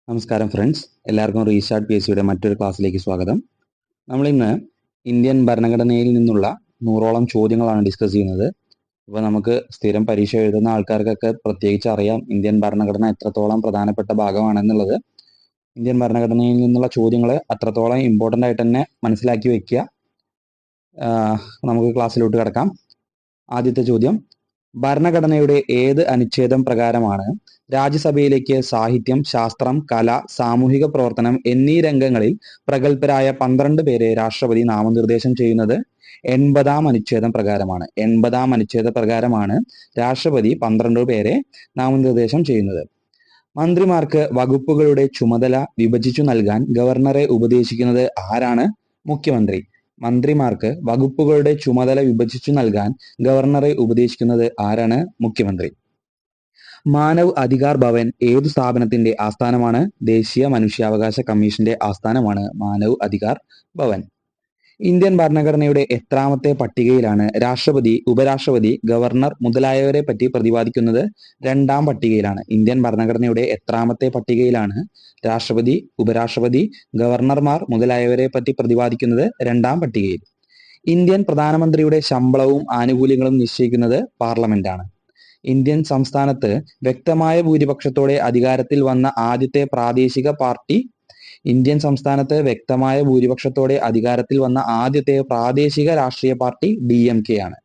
നമസ്കാരം ഫ്രണ്ട്സ്, എല്ലാവർക്കും restart P S സിയുടെ മറ്റൊരു ക്ലാസ്സിലേക്ക് സ്വാഗതം. നമ്മൾ ഇന്ന് ഇന്ത്യൻ ഭരണഘടനയിൽ നിന്നുള്ള 100ഓളം ചോദ്യങ്ങളാണ് ഡിസ്കസ് ചെയ്യുന്നത്. അപ്പോൾ നമുക്ക് സ്ഥിരം പരീക്ഷ എഴുതുന്ന ആൾക്കാർക്കൊക്കെ പ്രത്യേകിച്ച് അറിയാം ഇന്ത്യൻ ഭരണഘടന എത്രത്തോളം പ്രധാനപ്പെട്ട ഭാഗമാണെന്നുള്ളത്. ഇന്ത്യൻ ഭരണഘടനയിൽ നിന്നുള്ള ചോദ്യങ്ങൾ അത്രത്തോളം ഇമ്പോർട്ടൻ്റ് ആയിട്ട് തന്നെ മനസ്സിലാക്കി വെക്കുക. നമുക്ക് ക്ലാസ്സിലോട്ട് കിടക്കാം. ആദ്യത്തെ ചോദ്യം: ഭരണഘടനയുടെ ഏത് അനുച്ഛേദം പ്രകാരമാണ് രാജ്യസഭയിലേക്ക് സാഹിത്യം, ശാസ്ത്രം, കല, സാമൂഹിക പ്രവർത്തനം എന്നീ രംഗങ്ങളിൽ പ്രഗത്ഭരായ 12 പേരെ രാഷ്ട്രപതി നാമനിർദ്ദേശം ചെയ്യുന്നത്? 80-ാം അനുച്ഛേദം പ്രകാരമാണ്. 80-ാം അനുച്ഛേദ പ്രകാരമാണ് രാഷ്ട്രപതി 12 പേരെ നാമനിർദ്ദേശം ചെയ്യുന്നത്. മന്ത്രിമാർക്ക് വകുപ്പുകളുടെ ചുമതല വിഭജിച്ചു നൽകാൻ ഗവർണറെ ഉപദേശിക്കുന്നത് ആരാണ്? മുഖ്യമന്ത്രി. മന്ത്രിമാർക്ക് വകുപ്പുകളുടെ ചുമതല വിഭജിച്ചു നൽകാൻ ഗവർണറെ ഉപദേശിക്കുന്നത് ആരാണ്? മുഖ്യമന്ത്രി. മാനവ് അധികാർ ഭവൻ ഏതു സ്ഥാപനത്തിന്റെ ആസ്ഥാനമാണ്? ദേശീയ മനുഷ്യാവകാശ കമ്മീഷന്റെ ആസ്ഥാനമാണ് മാനവ് അധികാർ ഭവൻ. ഇന്ത്യൻ ഭരണഘടനയുടെ എത്രാമത്തെ പട്ടികയിലാണ് രാഷ്ട്രപതി, ഉപരാഷ്ട്രപതി, ഗവർണർ മുതലായവരെ പറ്റി പ്രതിപാദിക്കുന്നത്? 2-ാം പട്ടികയിലാണ്. ഇന്ത്യൻ ഭരണഘടനയുടെ എത്രാമത്തെ പട്ടികയിലാണ് രാഷ്ട്രപതി, ഉപരാഷ്ട്രപതി, ഗവർണർമാർ മുതലായവരെ പറ്റി പ്രതിപാദിക്കുന്നത്? 2-ാം പട്ടികയിൽ. ഇന്ത്യൻ പ്രധാനമന്ത്രിയുടെ ശമ്പളവും ആനുകൂല്യങ്ങളും നിശ്ചയിക്കുന്നത് പാർലമെന്റാണ്. ഇന്ത്യൻ സംസ്ഥാനത്ത് വ്യക്തമായ ഭൂരിപക്ഷത്തോടെ അധികാരത്തിൽ വന്ന ആദ്യത്തെ പ്രാദേശിക പാർട്ടി ഇന്ത്യൻ സംസ്ഥാനത്ത് വ്യക്തമായ ഭൂരിപക്ഷത്തോടെ അധികാരത്തിൽ വന്ന ആദ്യത്തെ പ്രാദേശിക രാഷ്ട്രീയ പാർട്ടി DMK ആണ്.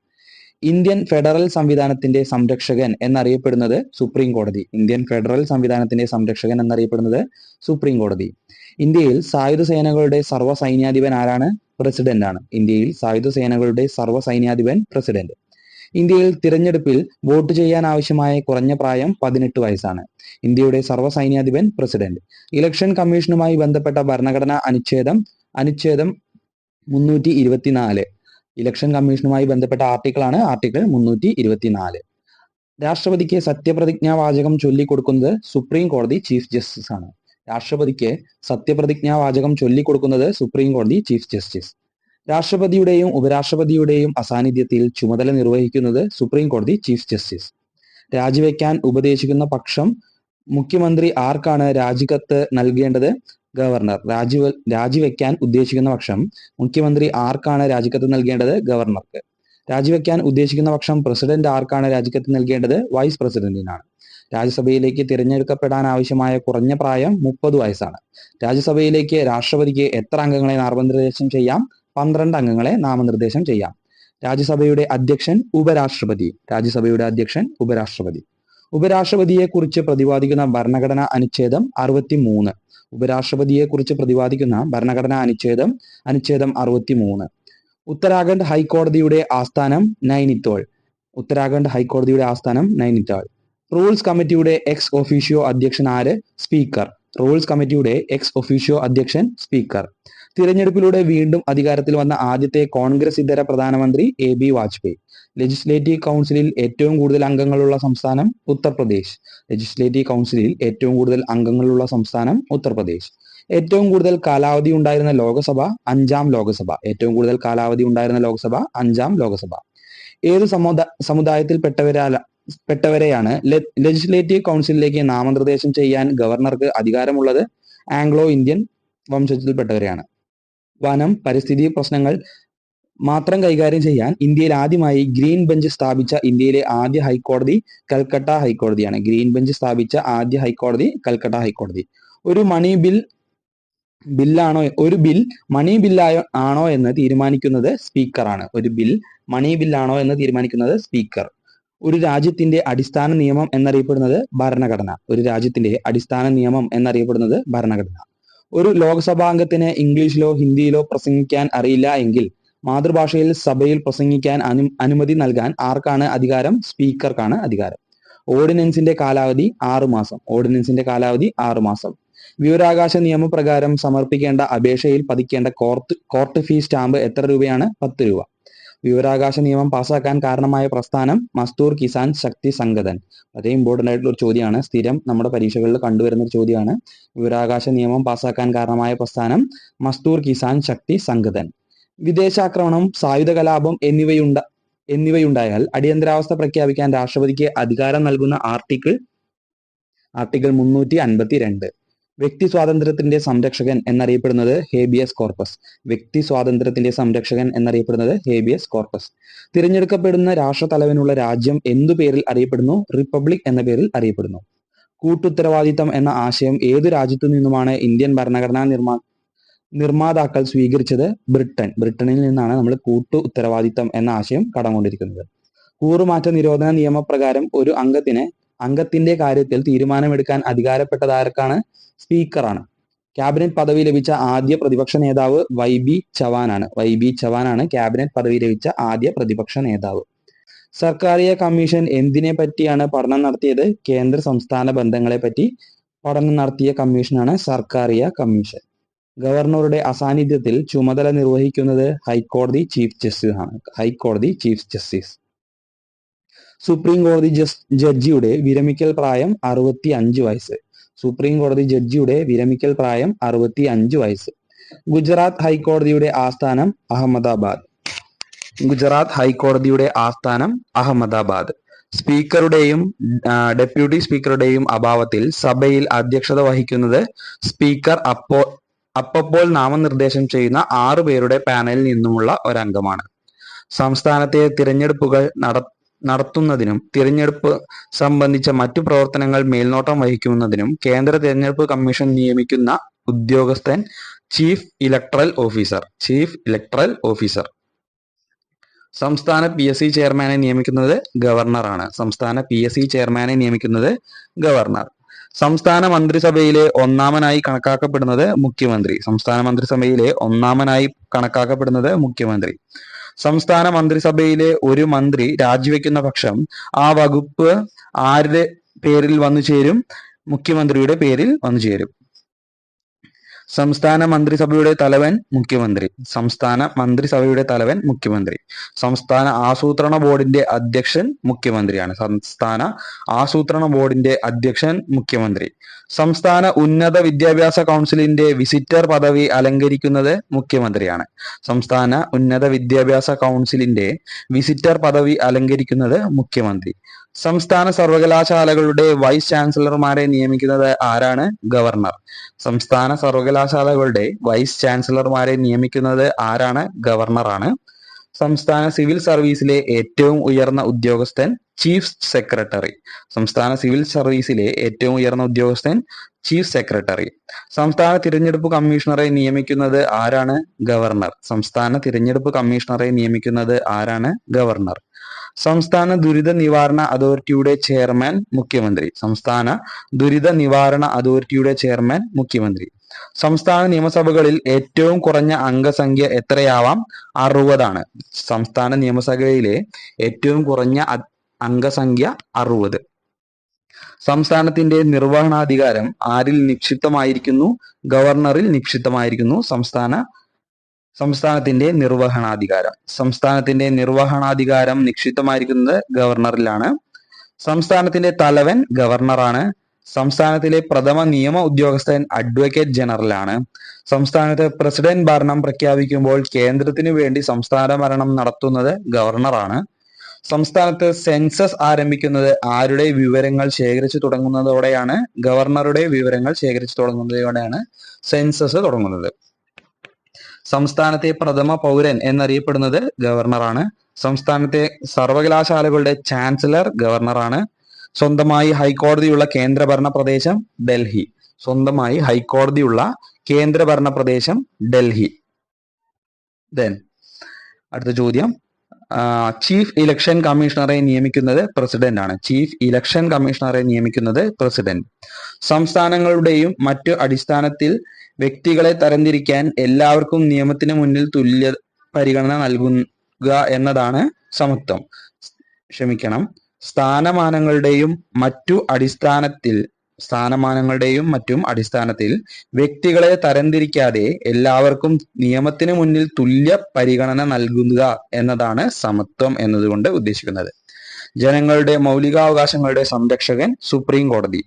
ഇന്ത്യൻ ഫെഡറൽ സംവിധാനത്തിന്റെ സംരക്ഷകൻ എന്നറിയപ്പെടുന്നത് സുപ്രീം കോടതി. ഇന്ത്യൻ ഫെഡറൽ സംവിധാനത്തിന്റെ സംരക്ഷകൻ എന്നറിയപ്പെടുന്നത് സുപ്രീം കോടതി. ഇന്ത്യയിൽ സായുധ സേനകളുടെ സർവ്വ സൈന്യാധിപൻ ആരാണ്? പ്രസിഡന്റ് ആണ്. ഇന്ത്യയിൽ സായുധ സേനകളുടെ സർവ്വ സൈന്യാധിപൻ പ്രസിഡന്റ്. ഇന്ത്യയിൽ തിരഞ്ഞെടുപ്പിൽ വോട്ട് ചെയ്യാൻ ആവശ്യമായ കുറഞ്ഞ പ്രായം 18 വയസ്സാണ്. ഇന്ത്യയുടെ സർവ്വ സൈന്യാധിപൻ പ്രസിഡന്റ്. ഇലക്ഷൻ കമ്മീഷനുമായി ബന്ധപ്പെട്ട ഭരണഘടനാ അനുച്ഛേദം 324. ഇലക്ഷൻ കമ്മീഷനുമായി ബന്ധപ്പെട്ട ആർട്ടിക്കിളാണ് ആർട്ടിക്കിൾ 324. രാഷ്ട്രപതിക്ക് സത്യപ്രതിജ്ഞാ വാചകം ചൊല്ലിക്കൊടുക്കുന്നത് സുപ്രീം കോടതി ചീഫ് ജസ്റ്റിസ് ആണ്. രാഷ്ട്രപതിക്ക് സത്യപ്രതിജ്ഞാ വാചകം ചൊല്ലിക്കൊടുക്കുന്നത് സുപ്രീം കോടതി ചീഫ് ജസ്റ്റിസ്. രാഷ്ട്രപതിയുടെയും ഉപരാഷ്ട്രപതിയുടെയും അസാന്നിധ്യത്തിൽ ചുമതല നിർവഹിക്കുന്നത് സുപ്രീം കോടതി ചീഫ് ജസ്റ്റിസ്. രാജിവെക്കാൻ ഉപദേശിക്കുന്ന പക്ഷം മുഖ്യമന്ത്രി ആർക്കാണ് രാജിക്കത്ത് നൽകേണ്ടത്? ഗവർണർ. രാജിവെക്കാൻ ഉദ്ദേശിക്കുന്ന പക്ഷം മുഖ്യമന്ത്രി ആർക്കാണ് രാജിക്കത്ത് നൽകേണ്ടത്? ഗവർണർക്ക്. രാജിവെക്കാൻ ഉദ്ദേശിക്കുന്ന പക്ഷം പ്രസിഡന്റ് ആർക്കാണ് രാജിക്കത്ത് നൽകേണ്ടത്? വൈസ് പ്രസിഡന്റിനാണ്. രാജ്യസഭയിലേക്ക് തിരഞ്ഞെടുക്കപ്പെടാൻ ആവശ്യമായ കുറഞ്ഞ പ്രായം 30 വയസ്സാണ്. രാജ്യസഭയിലേക്ക് രാഷ്ട്രപതിക്ക് എത്ര അംഗങ്ങളെ നാമനിർദ്ദേശം ചെയ്യാം? 12 അംഗങ്ങളെ നാമനിർദ്ദേശം ചെയ്യാം. രാജ്യസഭയുടെ അധ്യക്ഷൻ ഉപരാഷ്ട്രപതി. രാജ്യസഭയുടെ അധ്യക്ഷൻ ഉപരാഷ്ട്രപതി. ഉപരാഷ്ട്രപതിയെ കുറിച്ച് പ്രതിപാദിക്കുന്ന ഭരണഘടനാ അനുച്ഛേദം 63. ഉപരാഷ്ട്രപതിയെ കുറിച്ച് പ്രതിപാദിക്കുന്ന ഭരണഘടനാ അനുച്ഛേദം 63. ഉത്തരാഖണ്ഡ് ഹൈക്കോടതിയുടെ ആസ്ഥാനം നൈനിറ്റാൾ. ഉത്തരാഖണ്ഡ് ഹൈക്കോടതിയുടെ ആസ്ഥാനം നൈനിറ്റാൾ. റൂൾസ് കമ്മിറ്റിയുടെ എക്സ് ഒഫീഷ്യോ അധ്യക്ഷൻ ആര്? സ്പീക്കർ. റൂൾസ് കമ്മിറ്റിയുടെ എക്സ് ഒഫീഷ്യോ അധ്യക്ഷൻ സ്പീക്കർ. തിരഞ്ഞെടുപ്പിലൂടെ വീണ്ടും അധികാരത്തിൽ വന്ന ആദ്യത്തെ കോൺഗ്രസ് ഇതര പ്രധാനമന്ത്രി AB വാജ്പേയി. ലെജിസ്ലേറ്റീവ് കൗൺസിലിൽ ഏറ്റവും കൂടുതൽ അംഗങ്ങളുള്ള സംസ്ഥാനം ഉത്തർപ്രദേശ്. ലെജിസ്ലേറ്റീവ് കൗൺസിലിൽ ഏറ്റവും കൂടുതൽ അംഗങ്ങളുള്ള സംസ്ഥാനം ഉത്തർപ്രദേശ്. ഏറ്റവും കൂടുതൽ കാലാവധി ഉണ്ടായിരുന്ന ലോകസഭ 5-ാം ലോകസഭ. ഏറ്റവും കൂടുതൽ കാലാവധി ഉണ്ടായിരുന്ന ലോകസഭ 5-ാം ലോകസഭ. ഏത് സമുദായത്തിൽപ്പെട്ടവരെയാണ് ലെജിസ്ലേറ്റീവ് കൗൺസിലിലേക്ക് നാമനിർദ്ദേശം ചെയ്യാൻ ഗവർണർക്ക് അധികാരമുള്ളത്? Anglo Indian വംശത്തിൽപ്പെട്ടവരെയാണ്. വനം, പരിസ്ഥിതി പ്രശ്നങ്ങൾ മാത്രം കൈകാര്യം ചെയ്യാൻ ഇന്ത്യയിൽ ആദ്യമായി ഗ്രീൻ ബെഞ്ച് സ്ഥാപിച്ച ഇന്ത്യയിലെ ആദ്യ ഹൈക്കോടതി കൽക്കട്ട ഹൈക്കോടതിയാണ്. ഗ്രീൻ ബെഞ്ച് സ്ഥാപിച്ച ആദ്യ ഹൈക്കോടതി കൽക്കട്ട ഹൈക്കോടതി. ഒരു ബിൽ മണി ബില്ലാണോ എന്ന് തീരുമാനിക്കുന്നത് സ്പീക്കറാണ്. ഒരു ബിൽ മണി ബില്ലാണോ എന്ന് തീരുമാനിക്കുന്നത് സ്പീക്കർ. ഒരു രാജ്യത്തിന്റെ അടിസ്ഥാന നിയമം എന്നറിയപ്പെടുന്നത് ഭരണഘടന. ഒരു രാജ്യത്തിന്റെ അടിസ്ഥാന നിയമം എന്നറിയപ്പെടുന്നത് ഭരണഘടന. ഒരു ലോക്സഭാംഗത്തിന് ഇംഗ്ലീഷിലോ ഹിന്ദിയിലോ പ്രസംഗിക്കാൻ അറിയില്ല എങ്കിൽ മാതൃഭാഷയിൽ സഭയിൽ പ്രസംഗിക്കാൻ അനുമതി നൽകാൻ ആർക്കാണ് അധികാരം? സ്പീക്കർക്കാണ് അധികാരം. ഓർഡിനൻസിന്റെ കാലാവധി 6 മാസം. ഓർഡിനൻസിന്റെ കാലാവധി 6 മാസം. വിവരാവകാശ നിയമപ്രകാരം സമർപ്പിക്കേണ്ട അപേക്ഷയിൽ പതിക്കേണ്ട കോർട്ട് ഫീ സ്റ്റാമ്പ് എത്ര രൂപയാണ്? 10 രൂപ. വിവരാവകാശ നിയമം പാസ്സാക്കാൻ കാരണമായ പ്രസ്ഥാനം മസ്ദൂർ കിസാൻ ശക്തി സംഗതൻ. വളരെ ഇമ്പോർട്ടൻ്റ് ആയിട്ടുള്ള ഒരു ചോദ്യമാണ്. സ്ഥിരം നമ്മുടെ പരീക്ഷകളിൽ കണ്ടുവരുന്ന ഒരു ചോദ്യമാണ്. വിവരാവകാശ നിയമം പാസ്സാക്കാൻ കാരണമായ പ്രസ്ഥാനം മസ്ദൂർ കിസാൻ ശക്തി സംഗതൻ. വിദേശാക്രമണം, സായുധ കലാപം എന്നിവയുണ്ടായാൽ അടിയന്തരാവസ്ഥ പ്രഖ്യാപിക്കാൻ രാഷ്ട്രപതിക്ക് അധികാരം നൽകുന്ന ആർട്ടിക്കിൾ 352. വ്യക്തി സ്വാതന്ത്ര്യത്തിന്റെ സംരക്ഷകൻ എന്നറിയപ്പെടുന്നത് ഹേബിയസ് കോർപ്പസ്. വ്യക്തി സ്വാതന്ത്ര്യത്തിന്റെ സംരക്ഷകൻ എന്നറിയപ്പെടുന്നത് ഹേബിയസ് കോർപ്പസ്. തിരഞ്ഞെടുക്കപ്പെടുന്ന രാഷ്ട്രത്തലവനുള്ള രാജ്യം എന്തു പേരിൽ അറിയപ്പെടുന്നു? റിപ്പബ്ലിക് എന്ന പേരിൽ അറിയപ്പെടുന്നു. കൂട്ടുത്തരവാദിത്തം എന്ന ആശയം ഏതു രാജ്യത്തു നിന്നുമാണ് ഇന്ത്യൻ ഭരണഘടനാ നിർമ്മാതാക്കൾ സ്വീകരിച്ചത്? ബ്രിട്ടനിൽ നിന്നാണ് നമ്മൾ കൂട്ടു ഉത്തരവാദിത്തം എന്ന ആശയം കടംകൊണ്ടിരിക്കുന്നത്. കൂറുമാറ്റ നിരോധന നിയമപ്രകാരം ഒരു അംഗത്തിന്റെ കാര്യത്തിൽ തീരുമാനമെടുക്കാൻ അധികാരപ്പെട്ടതാർക്കാണ്? സ്പീക്കറാണ്. ക്യാബിനറ്റ് പദവി ലഭിച്ച ആദ്യ പ്രതിപക്ഷ നേതാവ് വൈ.ബി. ചവാനാണ് ക്യാബിനറ്റ് പദവി ലഭിച്ച ആദ്യ പ്രതിപക്ഷ നേതാവ്. സർക്കാരിയ കമ്മീഷൻ എന്തിനെ പറ്റിയാണ് പഠനം നടത്തിയത്? കേന്ദ്ര സംസ്ഥാന ബന്ധങ്ങളെ പറ്റി പഠനം നടത്തിയ കമ്മീഷനാണ് സർക്കാരിയ കമ്മീഷൻ. ഗവർണറുടെ അസാന്നിധ്യത്തിൽ ചുമതല നിർവഹിക്കുന്നത് ഹൈക്കോടതി ചീഫ് ജസ്റ്റിസ്. സുപ്രീം കോടതി ജഡ്ജിയുടെ വിരമിക്കൽ പ്രായം 65 വയസ്സ്. സുപ്രീം കോടതി ജഡ്ജിയുടെ വിരമിക്കൽ പ്രായം 65 വയസ്സ്. ഗുജറാത്ത് ഹൈക്കോടതിയുടെ ആസ്ഥാനം അഹമ്മദാബാദ്. സ്പീക്കറുടെയും ഡെപ്യൂട്ടി സ്പീക്കറുടെയും അഭാവത്തിൽ സഭയിൽ അധ്യക്ഷത വഹിക്കുന്നത് സ്പീക്കർ അപ്പോൾ നാമനിർദ്ദേശം ചെയ്യുന്ന 6 പേരുടെ പാനലിൽ നിന്നുമുള്ള ഒരംഗമാണ്. സംസ്ഥാനത്തെ തിരഞ്ഞെടുപ്പുകൾ നടത്തുന്നതിനും തിരഞ്ഞെടുപ്പ് സംബന്ധിച്ച മറ്റു പ്രവർത്തനങ്ങൾ മേൽനോട്ടം വഹിക്കുന്നതിനും കേന്ദ്ര തിരഞ്ഞെടുപ്പ് കമ്മീഷൻ നിയമിക്കുന്ന ഉദ്യോഗസ്ഥൻ ചീഫ് ഇലക്ടറൽ ഓഫീസർ. സംസ്ഥാന PSC ചെയർമാനെ നിയമിക്കുന്നത് ഗവർണറാണ്. സംസ്ഥാന മന്ത്രിസഭയിലെ ഒന്നാമനായി കണക്കാക്കപ്പെടുന്നത് മുഖ്യമന്ത്രി. സംസ്ഥാന മന്ത്രിസഭയിലെ ഒരു മന്ത്രി രാജിവെക്കുന്ന പക്ഷം ആ വകുപ്പ് ആരുടെ പേരിൽ വന്നു ചേരും? മുഖ്യമന്ത്രിയുടെ പേരിൽ വന്നു ചേരും. സംസ്ഥാന മന്ത്രിസഭയുടെ തലവൻ മുഖ്യമന്ത്രി. സംസ്ഥാന ആസൂത്രണ ബോർഡിന്റെ അധ്യക്ഷൻ മുഖ്യമന്ത്രി. സംസ്ഥാന ഉന്നത വിദ്യാഭ്യാസ കൗൺസിലിന്റെ വിസിറ്റർ പദവി അലങ്കരിക്കുന്നത് മുഖ്യമന്ത്രിയാണ്. സംസ്ഥാന സർവകലാശാലകളുടെ വൈസ് ചാൻസലർമാരെ നിയമിക്കുന്നത് ആരാണ്? ഗവർണർ. ഗവർണറാണ്. സംസ്ഥാന സിവിൽ സർവീസിലെ ഏറ്റവും ഉയർന്ന ഉദ്യോഗസ്ഥൻ ചീഫ് സെക്രട്ടറി. സംസ്ഥാന തിരഞ്ഞെടുപ്പ് കമ്മീഷണറെ നിയമിക്കുന്നത് ആരാണ്? ഗവർണർ. സംസ്ഥാന ദുരിത നിവാരണ അതോറിറ്റിയുടെ ചെയർമാൻ മുഖ്യമന്ത്രി. സംസ്ഥാന നിയമസഭകളിൽ ഏറ്റവും കുറഞ്ഞ അംഗസംഖ്യ എത്രയാവാം? 60 ആണ്. സംസ്ഥാന നിയമസഭയിലെ ഏറ്റവും കുറഞ്ഞ അംഗസംഖ്യ 60. സംസ്ഥാനത്തിന്റെ നിർവഹണാധികാരം ആരിൽ നിക്ഷിപ്തമായിരിക്കുന്നു? ഗവർണറിൽ നിക്ഷിപ്തമായിരിക്കുന്നു. സംസ്ഥാനത്തിന്റെ നിർവഹണാധികാരം നിക്ഷിപ്തമായിരിക്കുന്നത് ഗവർണറിലാണ്. സംസ്ഥാനത്തിന്റെ തലവൻ ഗവർണറാണ്. സംസ്ഥാനത്തിലെ പ്രഥമ നിയമ ഉദ്യോഗസ്ഥൻ അഡ്വക്കേറ്റ് ജനറലാണ്. സംസ്ഥാനത്ത് പ്രസിഡന്റ് ഭരണം പ്രഖ്യാപിക്കുമ്പോൾ കേന്ദ്രത്തിനു വേണ്ടി സംസ്ഥാന ഭരണം നടത്തുന്നത് ഗവർണറാണ്. സംസ്ഥാനത്ത് സെൻസസ് ആരംഭിക്കുന്നത് ആരുടെ വിവരങ്ങൾ ശേഖരിച്ചു തുടങ്ങുന്നതോടെയാണ്? ഗവർണറുടെ വിവരങ്ങൾ ശേഖരിച്ചു തുടങ്ങുന്നതോടെയാണ് സെൻസസ് തുടങ്ങുന്നത്. സംസ്ഥാനത്തെ പ്രഥമ പൗരൻ എന്നറിയപ്പെടുന്നത് ഗവർണറാണ്. സംസ്ഥാനത്തെ സർവകലാശാലകളുടെ ചാൻസലർ ഗവർണറാണ്. സ്വന്തമായി ഹൈക്കോടതിയുള്ള കേന്ദ്രഭരണ പ്രദേശം ഡൽഹി. അടുത്ത ചോദ്യം, ചീഫ് ഇലക്ഷൻ കമ്മീഷണറെ നിയമിക്കുന്നത് പ്രസിഡന്റ്. സംസ്ഥാനങ്ങളുടെയും മറ്റു അടിസ്ഥാനത്തിൽ വ്യക്തികളെ തരംതിരിക്കാൻ എല്ലാവർക്കും നിയമത്തിന് മുന്നിൽ തുല്യ പരിഗണന നൽകുക എന്നതാണ് സമത്വം. സ്ഥാനമാനങ്ങളുടെയും മറ്റും അടിസ്ഥാനത്തിൽ വ്യക്തികളെ തരംതിരിക്കാതെ എല്ലാവർക്കും നിയമത്തിന് മുന്നിൽ തുല്യ പരിഗണന നൽകുക എന്നതാണ് സമത്വം എന്നതുകൊണ്ട് ഉദ്ദേശിക്കുന്നത്. ജനങ്ങളുടെ മൗലികാവകാശങ്ങളുടെ സംരക്ഷകൻ സുപ്രീം കോടതി.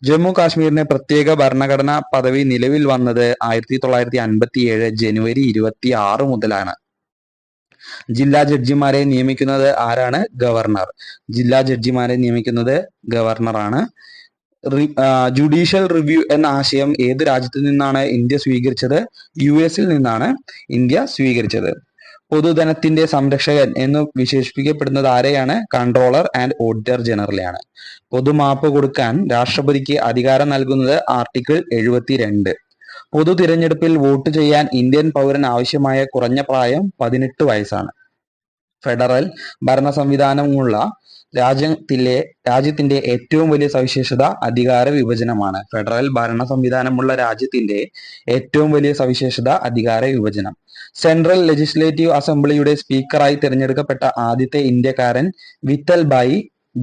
ജമ്മു കാശ്മീരിന് പ്രത്യേക ഭരണഘടനാ പദവി നിലവിൽ വന്നത് 1957 ജനുവരി 26 മുതലാണ്. ജില്ലാ ജഡ്ജിമാരെ നിയമിക്കുന്നത് ആരാണ്? ഗവർണറാണ്. ജുഡീഷ്യൽ റിവ്യൂ എന്ന ആശയം ഏത് രാജ്യത്തിൽ നിന്നാണ് ഇന്ത്യ സ്വീകരിച്ചത്? US-ൽ നിന്നാണ് ഇന്ത്യ സ്വീകരിച്ചത്. പൊതുധനത്തിന്റെ സംരക്ഷകൻ എന്ന് വിശേഷിപ്പിക്കപ്പെടുന്നത് ആരെയാണ്? കൺട്രോളർ ആൻഡ് ഓഡിറ്റർ ജനറലെയാണ്. പൊതുമാപ്പ് കൊടുക്കാൻ രാഷ്ട്രപതിക്ക് അധികാരം നൽകുന്നത് ആർട്ടിക്കിൾ 72. പൊതു തിരഞ്ഞെടുപ്പിൽ വോട്ട് ചെയ്യാൻ ഇന്ത്യൻ പൗരന് ആവശ്യമായ കുറഞ്ഞ പ്രായം 18 വയസ്സാണ്. ഫെഡറൽ ഭരണ സംവിധാനമുള്ള രാജ്യത്തിന്റെ ഏറ്റവും വലിയ സവിശേഷത അധികാര വിഭജനമാണ്. ഫെഡറൽ ഭരണ സംവിധാനമുള്ള രാജ്യത്തിന്റെ ഏറ്റവും വലിയ സവിശേഷത അധികാര വിഭജനം. സെൻട്രൽ ലെജിസ്ലേറ്റീവ് അസംബ്ലിയുടെ സ്പീക്കറായി തിരഞ്ഞെടുക്കപ്പെട്ട ആദ്യത്തെ ഇന്ത്യക്കാരൻ Vithalbhai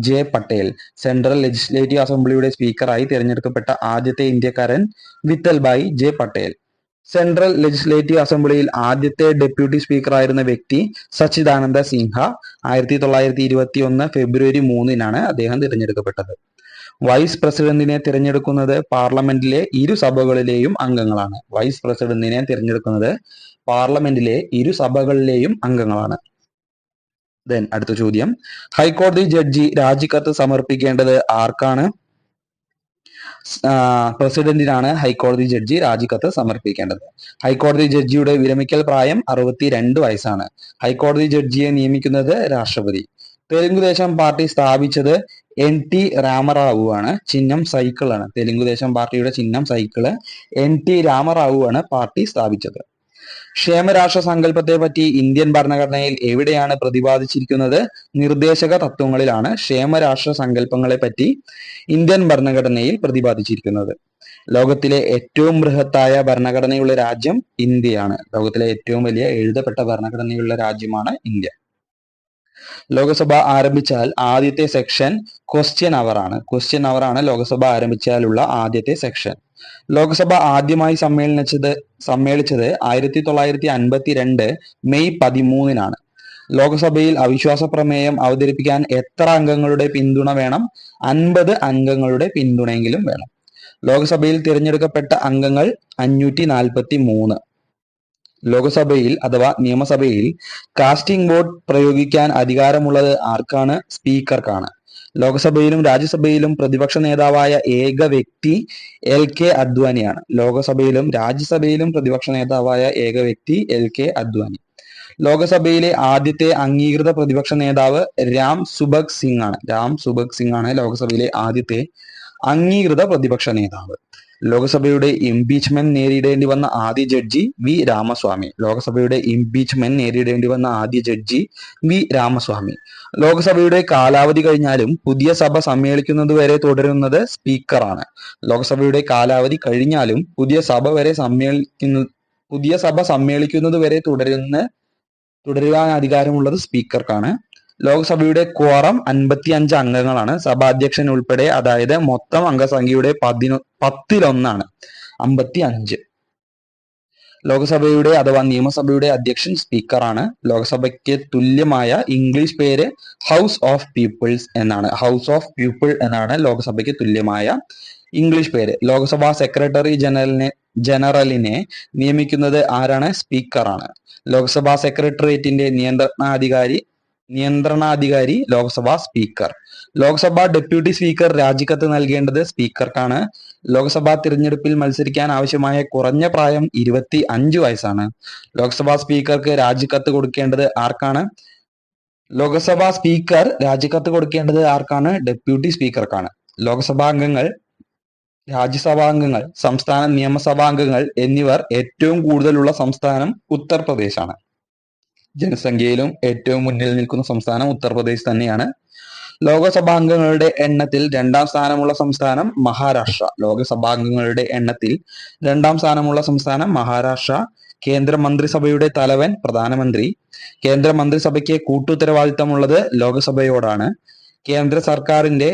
J Patel. Central legislative അസംബ്ലിയുടെ സ്പീക്കറായി തിരഞ്ഞെടുക്കപ്പെട്ട ആദ്യത്തെ ഇന്ത്യക്കാരൻ Vithalbhai J Patel. Central legislative അസംബ്ലിയിൽ ആദ്യത്തെ ഡെപ്യൂട്ടി സ്പീക്കറായിരുന്ന വ്യക്തി സച്ചിദാനന്ദ സിൻഹ. 1921 ഫെബ്രുവരി 3-നാണ് അദ്ദേഹം തിരഞ്ഞെടുക്കപ്പെട്ടത്. വൈസ് പ്രസിഡന്റിനെ തിരഞ്ഞെടുക്കുന്നത് പാർലമെന്റിലെ ഇരു സഭകളിലെയും അംഗങ്ങളാണ്. വൈസ് പ്രസിഡന്റിനെ തിരഞ്ഞെടുക്കുന്നത് പാർലമെന്റിലെ ഇരു സഭകളിലെയും അംഗങ്ങളാണ്. അടുത്ത ചോദ്യം, ഹൈക്കോടതി ജഡ്ജി രാജിക്കത്ത് സമർപ്പിക്കേണ്ടത് ആർക്കാണ്? പ്രസിഡന്റിനാണ് ഹൈക്കോടതി ജഡ്ജി രാജിക്കത്ത് സമർപ്പിക്കേണ്ടത്. ഹൈക്കോടതി ജഡ്ജിയുടെ വിരമിക്കൽ പ്രായം 62 വയസ്സാണ്. ഹൈക്കോടതി ജഡ്ജിയെ നിയമിക്കുന്നത് രാഷ്ട്രപതി. തെലുങ്കുദേശം പാർട്ടി സ്ഥാപിച്ചത് NT രാമറാവു ആണ്. ചിഹ്നം സൈക്കിൾ ആണ്. തെലുങ്കുദേശം പാർട്ടിയുടെ ചിഹ്നം സൈക്കിള്. NT രാമറാവു ആണ് പാർട്ടി സ്ഥാപിച്ചത്. ക്ഷേമരാഷ്ട്ര സങ്കല്പത്തെ പറ്റി ഇന്ത്യൻ ഭരണഘടനയിൽ എവിടെയാണ് പ്രതിപാദിച്ചിരിക്കുന്നത്? നിർദ്ദേശക തത്വങ്ങളിലാണ് ക്ഷേമരാഷ്ട്ര സങ്കല്പങ്ങളെ പറ്റി ഇന്ത്യൻ ഭരണഘടനയിൽ പ്രതിപാദിച്ചിരിക്കുന്നത്. ലോകത്തിലെ ഏറ്റവും ബൃഹത്തായ ഭരണഘടനയുള്ള രാജ്യം ഇന്ത്യയാണ്. ലോകത്തിലെ ഏറ്റവും വലിയ എഴുതപ്പെട്ട ഭരണഘടനയുള്ള രാജ്യമാണ് ഇന്ത്യ. ലോകസഭ ആരംഭിച്ചാൽ ആദ്യത്തെ സെക്ഷൻ ക്വസ്റ്റ്യൻ അവർ ആണ്. ക്വസ്റ്റ്യൻ അവർ ആണ് ലോകസഭ ആരംഭിച്ചാലുള്ള ആദ്യത്തെ സെക്ഷൻ. ലോകസഭ ആദ്യമായി സമ്മേളിച്ചത് 1952 മെയ് 13-നാണ്. ലോകസഭയിൽ അവിശ്വാസ പ്രമേയം അവതരിപ്പിക്കാൻ എത്ര അംഗങ്ങളുടെ പിന്തുണ വേണം? 50 അംഗങ്ങളുടെ പിന്തുണയെങ്കിലും വേണം. ലോകസഭയിൽ തിരഞ്ഞെടുക്കപ്പെട്ട അംഗങ്ങൾ 543. ലോകസഭയിൽ അഥവാ നിയമസഭയിൽ കാസ്റ്റിംഗ് വോട്ട് പ്രയോഗിക്കാൻ അധികാരമുള്ളത് ആർക്കാണ്? സ്പീക്കർക്കാണ്. ലോകസഭയിലും രാജ്യസഭയിലും പ്രതിപക്ഷ നേതാവായ ഏക വ്യക്തി LK അദ്വാനിയാണ്. ലോകസഭയിലും രാജ്യസഭയിലും പ്രതിപക്ഷ നേതാവായ ഏക വ്യക്തി LK അദ്വാനി. ലോകസഭയിലെ ആദ്യത്തെ അംഗീകൃത പ്രതിപക്ഷ നേതാവ് രാം സുഭഗ് സിംഗ് ആണ്. രാം സുഭഗ് സിംഗ് ആണ് ലോകസഭയിലെ ആദ്യത്തെ അംഗീകൃത പ്രതിപക്ഷ നേതാവ്. ലോകസഭയുടെ ഇംപീച്ച്മെന്റ് നേരിടേണ്ടി വന്ന ആദ്യ ജഡ്ജി വി രാമസ്വാമി. ലോകസഭയുടെ ഇംപീച്ച്മെന്റ് നേരിടേണ്ടി വന്ന ആദ്യ ജഡ്ജി വി രാമസ്വാമി. ലോകസഭയുടെ കാലാവധി കഴിഞ്ഞാലും പുതിയ സഭ സമ്മേളിക്കുന്നതുവരെ തുടരുന്നത് സ്പീക്കറാണ്. ലോകസഭയുടെ കാലാവധി കഴിഞ്ഞാലും പുതിയ സഭ സമ്മേളിക്കുന്നതുവരെ തുടരുവാൻ അധികാരമുള്ളത് സ്പീക്കർക്കാണ്. ലോക്സഭയുടെ ക്വോറം 55 അംഗങ്ങളാണ്. സഭാധ്യക്ഷൻ ഉൾപ്പെടെ, അതായത് മൊത്തം അംഗസംഖ്യയുടെ 10-1 55. ലോക്സഭയുടെ അഥവാ നിയമസഭയുടെ അധ്യക്ഷൻ സ്പീക്കറാണ്. ലോക്സഭയ്ക്ക് തുല്യമായ ഇംഗ്ലീഷ് പേര് ഹൗസ് ഓഫ് പീപ്പിൾസ് എന്നാണ്. ഹൗസ് ഓഫ് പീപ്പിൾ എന്നാണ് ലോക്സഭയ്ക്ക് തുല്യമായ ഇംഗ്ലീഷ് പേര്. ലോക്സഭാ സെക്രട്ടറി ജനറലിനെ നിയമിക്കുന്നത് ആരാണ്? സ്പീക്കറാണ്. ലോക്സഭാ സെക്രട്ടേറിയറ്റിന്റെ നിയന്ത്രണാധികാരി Lok Sabha speaker. Lok Sabha deputy speaker രാജിക്കത്ത് നൽകേണ്ടത് സ്പീക്കർക്കാണ്. ലോക്സഭാ തിരഞ്ഞെടുപ്പിൽ മത്സരിക്കാൻ ആവശ്യമായ കുറഞ്ഞ പ്രായം 25 വയസ്സാണ്. ലോക്സഭാ സ്പീക്കർക്ക് രാജിക്കത്ത് കൊടുക്കേണ്ടത് ആർക്കാണ്? ലോക്സഭാ സ്പീക്കർ രാജിക്കത്ത് കൊടുക്കേണ്ടത് ആർക്കാണ്? ഡെപ്യൂട്ടി സ്പീക്കർക്കാണ്. ലോക്സഭാംഗങ്ങൾ, രാജ്യസഭാംഗങ്ങൾ, സംസ്ഥാന നിയമസഭാംഗങ്ങൾ എന്നിവർ ഏറ്റവും കൂടുതലുള്ള സംസ്ഥാനം ഉത്തർപ്രദേശാണ്. ജനസംഖ്യയിലും ഏറ്റവും മുന്നിൽ നിൽക്കുന്ന സംസ്ഥാനം ഉത്തർപ്രദേശ് തന്നെയാണ്. ലോകസഭാംഗങ്ങളുടെ എണ്ണത്തിൽ 2ാം സ്ഥാനമുള്ള സംസ്ഥാനം മഹാരാഷ്ട്ര. ലോകസഭാംഗങ്ങളുടെ എണ്ണത്തിൽ 2ാം സ്ഥാനമുള്ള സംസ്ഥാനം മഹാരാഷ്ട്ര. കേന്ദ്ര മന്ത്രിസഭയുടെ തലവൻ പ്രധാനമന്ത്രി. കേന്ദ്ര മന്ത്രിസഭയ്ക്ക് കൂട്ടുത്തരവാദിത്തമുള്ളത് ലോകസഭയോടാണ്. കേന്ദ്ര സർക്കാരിന്റെ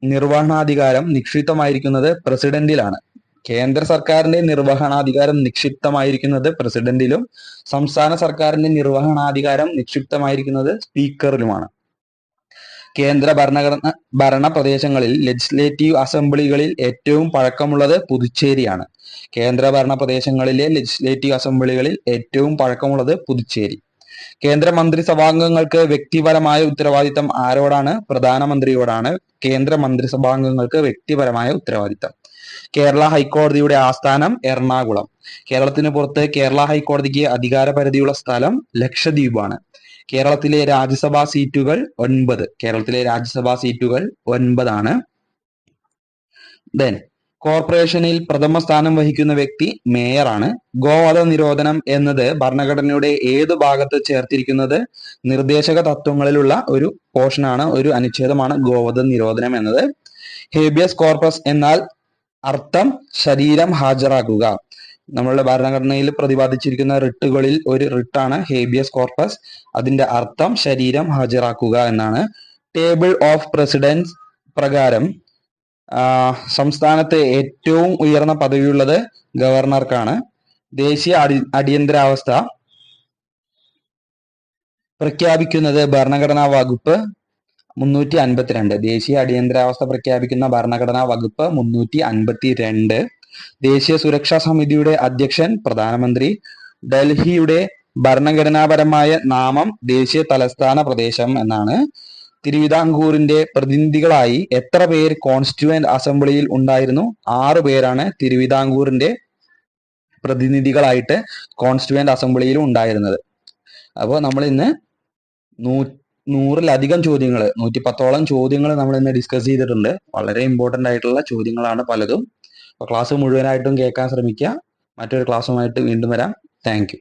നിർവഹണാധികാരം നിക്ഷിപ്തമായിരിക്കുന്നത് പ്രസിഡന്റിലാണ്. കേന്ദ്ര സർക്കാരിന്റെ നിർവഹണാധികാരം നിക്ഷിപ്തമായിരിക്കുന്നത് പ്രസിഡന്റിലും സംസ്ഥാന സർക്കാരിന്റെ നിർവഹണാധികാരം നിക്ഷിപ്തമായിരിക്കുന്നത് സ്പീക്കറിലുമാണ്. കേന്ദ്ര ഭരണ പ്രദേശങ്ങളിൽ ലെജിസ്ലേറ്റീവ് അസംബ്ലികളിൽ ഏറ്റവും പഴക്കമുള്ളത് പുതുച്ചേരിയാണ്. കേന്ദ്ര ഭരണ പ്രദേശങ്ങളിലെ ലെജിസ്ലേറ്റീവ് അസംബ്ലികളിൽ ഏറ്റവും പഴക്കമുള്ളത് പുതുച്ചേരി. കേന്ദ്ര മന്ത്രിസഭാംഗങ്ങൾക്ക് വ്യക്തിപരമായ ഉത്തരവാദിത്തം ആരോടാണ്? പ്രധാനമന്ത്രിയോടാണ് കേന്ദ്ര മന്ത്രിസഭാംഗങ്ങൾക്ക് വ്യക്തിപരമായ ഉത്തരവാദിത്തം. കേരള ഹൈക്കോടതിയുടെ ആസ്ഥാനം എറണാകുളം. കേരളത്തിന് പുറത്ത് കേരള ഹൈക്കോടതിക്ക് അധികാരപരിധിയുള്ള സ്ഥലം ലക്ഷദ്വീപാണ്. കേരളത്തിലെ രാജ്യസഭാ സീറ്റുകൾ 9. കേരളത്തിലെ രാജ്യസഭാ സീറ്റുകൾ 9 ദെൻ കോർപ്പറേഷനിൽ പ്രഥമ സ്ഥാനം വഹിക്കുന്ന വ്യക്തി മേയറാണ്. ഗോവധ നിരോധനം എന്നത് ഭരണഘടനയുടെ ഏത് ഭാഗത്ത് ചേർത്തിരിക്കുന്നത്? നിർദ്ദേശക തത്വങ്ങളിലുള്ള ഒരു പോർഷനാണ്, ഒരു അനുച്ഛേദമാണ് ഗോവധ നിരോധനം എന്നത്. ഹേബിയസ് കോർപ്പസ് എന്നാൽ അർത്ഥം ശരീരം ഹാജരാക്കുക. നമ്മളുടെ ഭരണഘടനയിൽ പ്രതിപാദിച്ചിരിക്കുന്ന റിട്ടുകളിൽ ഒരു റിട്ടാണ് ഹേബിയസ് കോർപ്പസ്. അതിന്റെ അർത്ഥം ശരീരം ഹാജരാക്കുക എന്നാണ്. ടേബിൾ ഓഫ് പ്രസിഡൻസ് പ്രകാരം സംസ്ഥാനത്ത് ഏറ്റവും ഉയർന്ന പദവിയുള്ളത് ഗവർണർക്കാണ്. ദേശീയ അടിയന്തരാവസ്ഥ പ്രഖ്യാപിക്കുന്നത് ഭരണഘടനാ വകുപ്പ് 352. ദേശീയ അടിയന്തരാവസ്ഥ പ്രഖ്യാപിക്കുന്ന ഭരണഘടനാ വകുപ്പ് 352. ദേശീയ സുരക്ഷാ സമിതിയുടെ അധ്യക്ഷൻ പ്രധാനമന്ത്രി. ഡൽഹിയുടെ ഭരണഘടനാപരമായ നാമം ദേശീയ തലസ്ഥാന പ്രദേശം എന്നാണ്. തിരുവിതാംകൂറിന്റെ പ്രതിനിധികളായി എത്ര പേർ കോൺസ്റ്റിറ്റ്യൂവന്റ് അസംബ്ലിയിൽ ഉണ്ടായിരുന്നു? 6 പേരാണ് തിരുവിതാംകൂറിന്റെ പ്രതിനിധികളായിട്ട് കോൺസ്റ്റിറ്റ്യൂവന്റ് അസംബ്ലിയിൽ ഉണ്ടായിരുന്നത്. അപ്പോൾ നമ്മൾ ഇന്ന് 100-ലധികം ചോദ്യങ്ങൾ, 110ഓളം ചോദ്യങ്ങൾ നമ്മൾ ഇന്ന് ഡിസ്കസ് ചെയ്തിട്ടുണ്ട്. വളരെ ഇമ്പോർട്ടന്റ് ആയിട്ടുള്ള ചോദ്യങ്ങളാണ് പലതും. അപ്പോൾ ക്ലാസ് മുഴുവനായിട്ടും കേൾക്കാൻ ശ്രമിക്കുക. മറ്റൊരു ക്ലാസ്സുമായിട്ട് വീണ്ടും വരാം. Thank you.